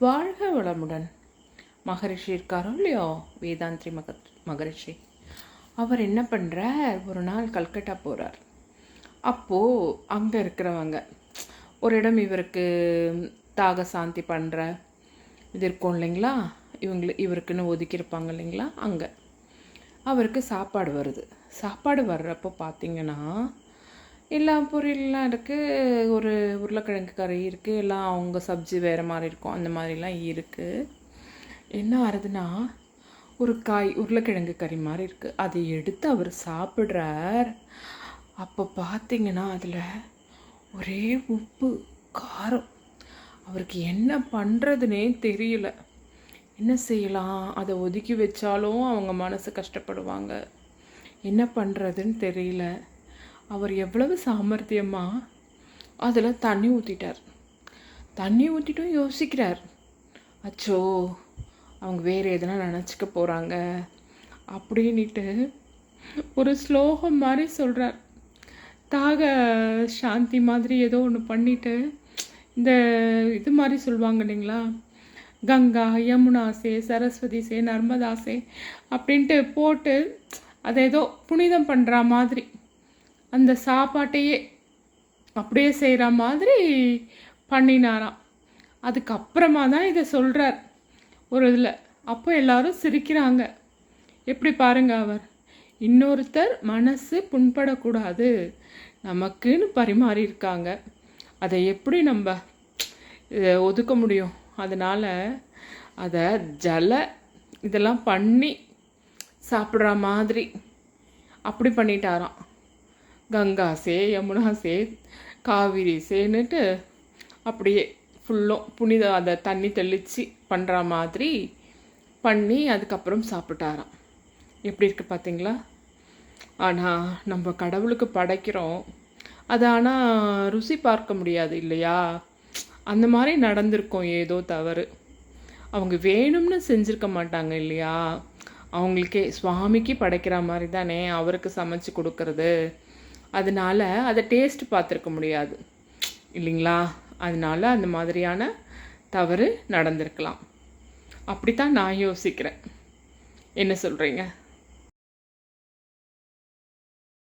வாழ்க வளமுடன். மகரிஷி இருக்காரோ இல்லையோ, வேதாந்திரி மகரிஷி. அவர் என்ன பண்ணுறார், ஒரு நாள் கல்கட்டா போகிறார். அப்போது அங்கே இருக்கிறவங்க ஒரு இடம் இவருக்கு தாக சாந்தி பண்ணுற இது இருக்கும் இல்லைங்களா, இவருக்குன்னு ஒதுக்கியிருப்பாங்க இல்லைங்களா, அங்கே அவருக்கு சாப்பாடு வருது. சாப்பாடு வர்றப்போ பார்த்திங்கன்னா எல்லா பொரியல்லாம் இருக்குது, ஒரு உருளைக்கிழங்கு கறி இருக்குது, எல்லாம் அவங்க சப்ஜி வேறு மாதிரி இருக்கும், அந்த மாதிரிலாம் இருக்குது. என்ன ஆகுதுன்னா, ஒரு காய் உருளைக்கிழங்கு கறி மாதிரி இருக்குது, அதை எடுத்து அவர் சாப்பிட்றார். அப்போ பார்த்திங்கன்னா அதில் ஒரே உப்பு காரம். அவருக்கு என்ன பண்ணுறதுனே தெரியல. என்ன செய்யலாம், அதை ஒதுக்கி வச்சாலும் அவங்க மனசு கஷ்டப்படுவாங்க, என்ன பண்ணுறதுன்னு தெரியல. அவர் எவ்வளவு சாமர்த்தியமாக அதில் தண்ணி ஊற்றிட்டார். தண்ணி ஊற்றிட்டும் யோசிக்கிறார், அச்சோ அவங்க வேறு எதனா நினச்சிக்க போகிறாங்க அப்படின்ட்டு ஒரு ஸ்லோகம் மாதிரி சொல்கிறார். தாக சாந்தி மாதிரி ஏதோ ஒன்று பண்ணிவிட்டு, இந்த இது மாதிரி சொல்லுவாங்க இல்லைங்களா, கங்கா யமுனாசே சரஸ்வதிசே நர்மதாசே அப்படின்ட்டு போட்டு அதை ஏதோ புனிதம் பண்ணுற மாதிரி அந்த சாப்பாட்டையே அப்படியே செய்கிற மாதிரி பண்ணினாராம். அதுக்கப்புறமா தான் இதை சொல்கிறார் ஒரு இதில். அப்போ எல்லாரும் சிரிக்கிறாங்க. எப்படி பாருங்க, அவர் இன்னொருத்தர் மனசு புண்படக்கூடாது நமக்குன்னு பரிமாறியிருக்காங்க, அதை எப்படி நம்ம ஒதுக்க முடியும்? அதனால் அதை இதெல்லாம் பண்ணி சாப்பிட்ற மாதிரி அப்படி பண்ணிட்டாராம். கங்காசே யமுனாசே காவிரிசேன்னுட்டு அப்படியே ஃபுல்லும் புனித அதை தண்ணி தெளித்து பண்ணுற மாதிரி பண்ணி அதுக்கப்புறம் சாப்பிட்டாராம். எப்படி இருக்குது பார்த்தீங்களா? ஆனால் நம்ம கடவுளுக்கு படைக்கிறோம், அது ஆனால் ருசி பார்க்க முடியாது இல்லையா? அந்த மாதிரி நடந்திருக்கும் ஏதோ தவறு. அவங்க வேணும்னு செஞ்சுருக்க மாட்டாங்க இல்லையா? அவங்களுக்கே சுவாமிக்கு படைக்கிற மாதிரி தானே அவருக்கு சமைச்சு கொடுக்கறது. அதனால் அதை டேஸ்ட் பார்த்துருக்க முடியாது இல்லைங்களா? அதனால் அந்த மாதிரியான தவறு நடந்திருக்கலாம். அப்படித்தான் நான் யோசிக்கிறேன். என்ன சொல்கிறீங்க?